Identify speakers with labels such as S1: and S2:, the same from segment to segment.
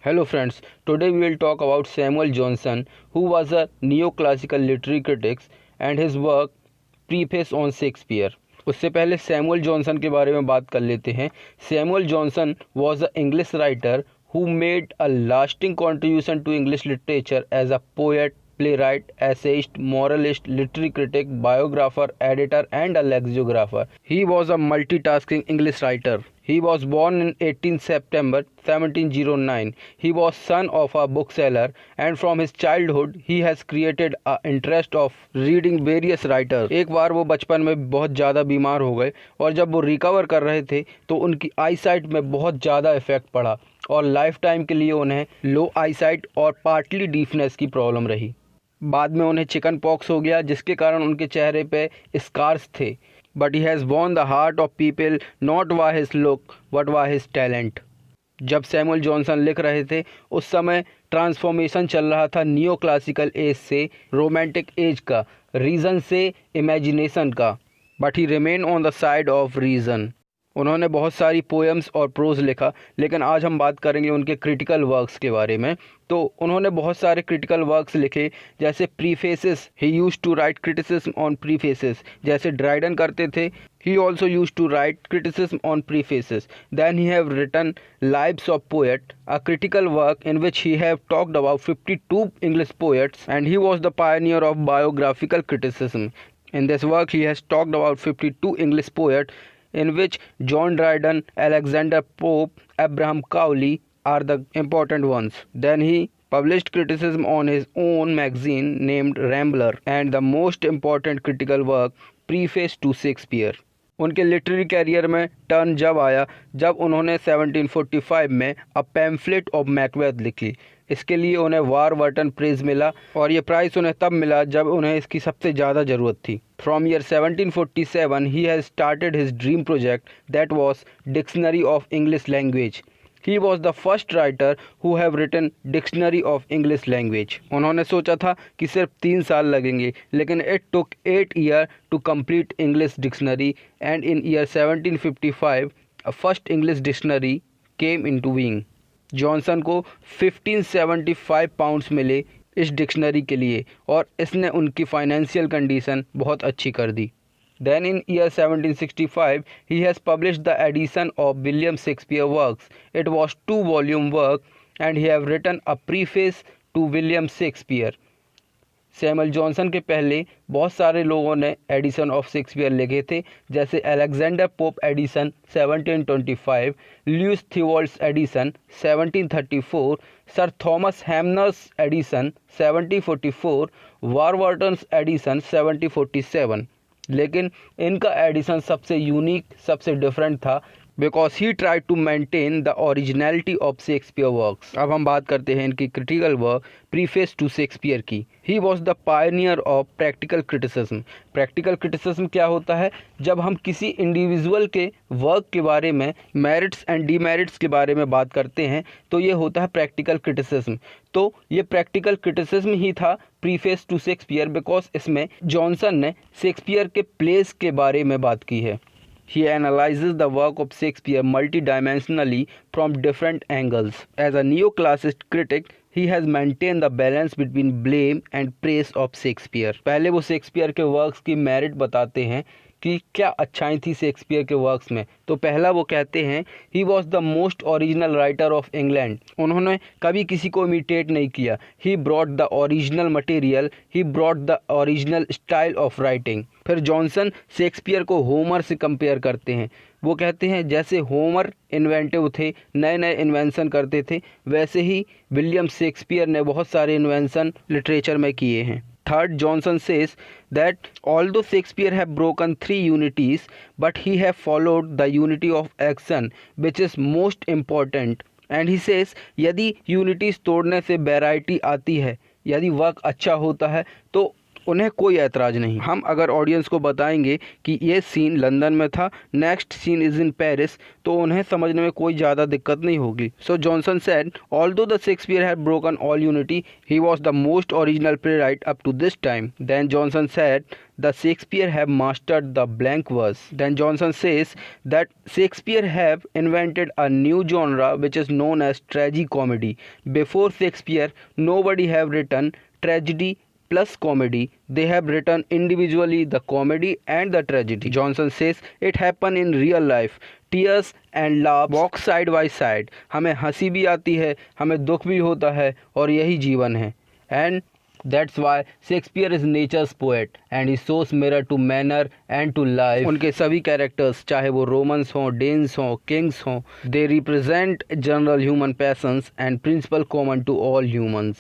S1: Hello friends, today we will talk about Samuel Johnson, who was a neoclassical literary critic and his work Preface on Shakespeare. उससे पहले Samuel Johnson के बारे में बात कर लेते हैं. Samuel Johnson was an English writer who made a lasting contribution to English literature as a poet, playwright, essayist, moralist, literary critic, biographer, editor and a lexicographer. He was a multitasking English writer. He was born on 18 September 1709. He was son of a bookseller and from his childhood he has created an interest of reading various writers. एक बार वो बचपन में बहुत ज़्यादा बीमार हो गए और जब वो रिकवर कर रहे थे तो उनकी आई साइट में बहुत ज़्यादा इफ़ेक्ट पड़ा और लाइफ टाइम के लिए उन्हें लो आई साइट और पार्टली डीफनेस की प्रॉब्लम रही. बाद में उन्हें चिकन पॉक्स हो गया जिसके कारण उनके चेहरे पे स्कार्स थे. But he has won the heart of people not why his look but why his talent. जब सैमुअल जॉनसन लिख रहे थे उस समय ट्रांसफॉर्मेशन चल रहा था नियो क्लासिकल एज से रोमांटिक एज का, रीज़न से इमेजिनेशन का. But he remain on the side of reason. उन्होंने बहुत सारी पोएम्स और प्रोज लिखा, लेकिन आज हम बात करेंगे उनके क्रिटिकल वर्क्स के बारे में. तो उन्होंने बहुत सारे क्रिटिकल वर्क्स लिखे, जैसे prefaces. He use to write criticism on prefaces, जैसे ड्राइडन करते थे. He also use to write criticism on prefaces. Then he have written lives of poet, a critical work in which he have talked about 52 English poets and he was the pioneer of biographical criticism. In this work, he has talked about 52 English poets, in which John Dryden, Alexander Pope, Abraham Cowley are the important ones. Then he published criticism on his own magazine named Rambler, and the most important critical work, Preface to Shakespeare. उनके literary career में turn जब आया जब उन्होंने 1745 में अ pamphlet of Macbeth लिखी. इसके लिए उन्हें वारबर्टन प्राइज़ मिला और ये प्राइज़ उन्हें तब मिला जब उन्हें इसकी सबसे ज़्यादा ज़रूरत थी. From year 1747 he has started his dream project that was dictionary of English language. He was the first writer who have written Dictionary of English Language. उन्होंने सोचा था कि सिर्फ 3 साल लगेंगे, लेकिन it took 8 years to complete English dictionary, and in year 1755 a first English dictionary came into being. Johnson को 1575 pounds मिले इस डिक्शनरी के लिए और इसने उनकी फाइनेंशियल कंडीशन बहुत अच्छी कर दी. Then in year 1765 he has published the edition of William Shakespeare works. It was 2-volume work and he have written a preface to William Shakespeare. Samuel Johnson के पहले बहुत सारे लोगों ने एडिशन ऑफ शेक्सपियर लिखे थे, जैसे Alexander Pope edition 1725, Lewis Theobald's edition 1734, sir Thomas Hanmer's edition 1744, Warburton's edition 1747. लेकिन इनका एडिशन सबसे यूनिक, सबसे डिफरेंट था because he try to maintain the originality of Shakespeare works. अब हम बात करते हैं इनकी critical work preface to Shakespeare की. He was the pioneer of practical criticism. Practical criticism क्या होता है? जब हम किसी इंडिविजुअल के वर्क के बारे में मेरिट्स एंड डीमेरिट्स के बारे में बात करते हैं तो ये होता है प्रैक्टिकल क्रिटिसिज्म. तो ये प्रैक्टिकल क्रिटिसिज्म ही था प्रीफेस टू शेक्सपियर, बिकॉज इसमें जॉनसन ने शेक्सपियर के प्लेस के बारे में बात की है. He analyzes the work of Shakespeare multidimensionally from different angles. As a neoclassic critic, he has maintained the balance between blame and praise of Shakespeare. पहले वो शेक्सपियर के वर्क्स की मेरिट बताते हैं कि क्या अच्छाई थी शेक्सपियर के वर्क्स में. तो पहला वो कहते हैं ही was the most original writer of England. उन्होंने कभी किसी को इमिटेट नहीं किया. He brought the original material, he brought the original style of writing. फिर जॉनसन शेक्सपियर को होमर से कंपेयर करते हैं. वो कहते हैं जैसे होमर इन्वेंटिव थे, नए नए इन्वेंशन करते थे, वैसे ही विलियम शेक्सपियर ने बहुत सारे इन्वेंशन लिटरेचर में किए हैं. Third, Johnson says that although Shakespeare have broken 3 unities, but he have followed the unity of action, which is most important. And he says यदि unities तोड़ने से वैरायटी आती है, यदि वर्क अच्छा होता है तो उन्हें कोई ऐतराज़ नहीं। हम अगर ऑडियंस को बताएंगे कि ये सीन लंदन में था, next scene is in Paris, तो उन्हें समझने में कोई ज़्यादा दिक्कत नहीं होगी। So Johnson said, although the Shakespeare had broken all unity, he was the most original playwright up to this time. Then Johnson said, the Shakespeare have mastered the blank verse. Then Johnson says that Shakespeare have invented a new genre which is known as tragicomedy. Before Shakespeare, nobody have written tragedy plus comedy. They have written individually the comedy and the tragedy. Johnson says it happened in real life. Tears and laughs walk side by side. हमें हंसी भी आती है, हमें दुख भी होता है, और यही जीवन है. And that's why Shakespeare is nature's poet and he shows mirror to manner and to life. उनके सभी कैरेक्टर्स, चाहे वो रोमन्स हों, डेन्स हों, किंग्स हों, they represent general human passions and principle common to all humans.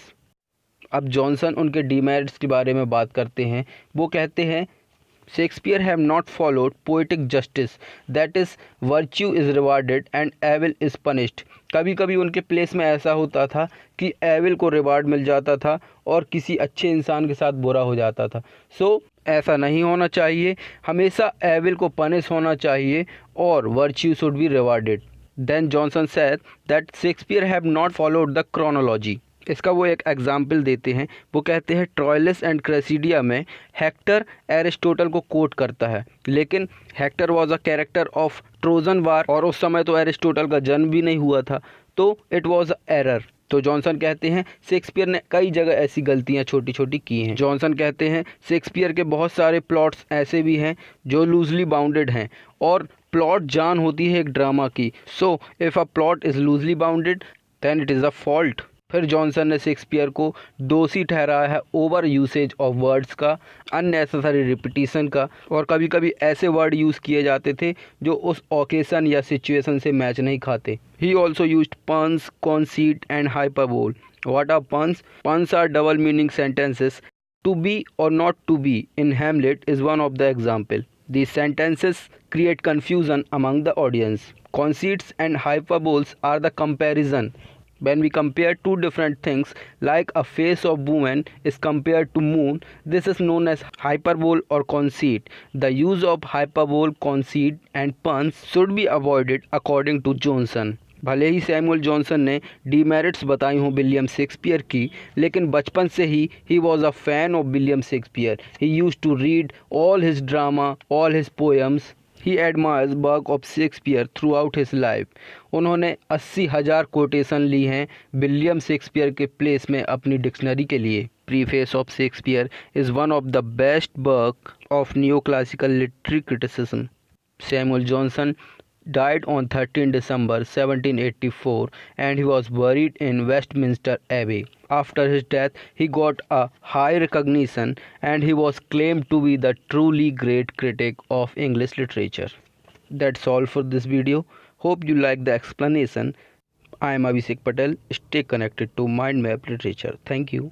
S1: अब Johnson उनके demerits के बारे में बात करते हैं. वो कहते हैं, Shakespeare have not followed poetic justice, that is, virtue is rewarded and evil is punished. कभी कभी उनके प्लेस में ऐसा होता था कि एविल को रिवार्ड मिल जाता था और किसी अच्छे इंसान के साथ बुरा हो जाता था. ऐसा नहीं होना चाहिए. हमेशा एविल को पनिश होना चाहिए और virtue should be rewarded. Then Johnson said that Shakespeare have not followed the chronology. इसका वो एक एग्जाम्पल देते हैं. वो कहते हैं ट्रॉयलस एंड क्रेसिडिया में हेक्टर एरिस्टोटल को कोट करता है, लेकिन Hector was a character of Trojan war और उस समय तो एरिस्टोटल का जन्म भी नहीं हुआ था, तो इट वॉज अ एरर. तो जॉनसन कहते हैं शेक्सपियर ने कई जगह ऐसी गलतियां छोटी छोटी की हैं. जॉनसन कहते हैं शेक्सपियर के बहुत सारे प्लॉट्स ऐसे भी हैं जो लूजली बाउंडेड हैं, और प्लॉट जान होती है एक ड्रामा की. So if a plot is loosely bounded then it is a fault. फिर जॉनसन ने शेक्सपियर को दोषी ठहराया है ओवर यूसेज ऑफ वर्ड्स का, अननेसेसरी रिपीटिशन का, और कभी कभी ऐसे वर्ड यूज़ किए जाते थे जो उस ओकेशन या सिचुएशन से मैच नहीं खाते. He also used puns, conceit and hyperbole. What are puns? Puns are double meaning sentences. To be or not to be in Hamlet is one of the example. These sentences create confusion among the audience. Conceits and hyperboles are the comparison. When we compare two different things, like a face of woman is compared to moon, this is known as hyperbole or conceit. The use of hyperbole, conceit and puns should be avoided according to Johnson. भले ही Samuel Johnson ने demerits बताई हों William Shakespeare की, लेकिन बचपन से ही was a fan of William Shakespeare. He used to read all his drama, all his poems. He admires work of Shakespeare throughout his life. उन्होंने 80,000 कोटेशन ली हैं विलियम शेक्सपियर के प्लेस में अपनी डिक्शनरी के लिए. Preface of Shakespeare is one of the best work of neoclassical literary criticism. Samuel Johnson died on 13 December 1784 and he was buried in Westminster Abbey. After his death, he got a high recognition and he was claimed to be the truly great critic of English literature. That's all for this video. Hope you like the explanation. I am Abhishek Patel. Stay connected to Mind Map Literature. Thank you.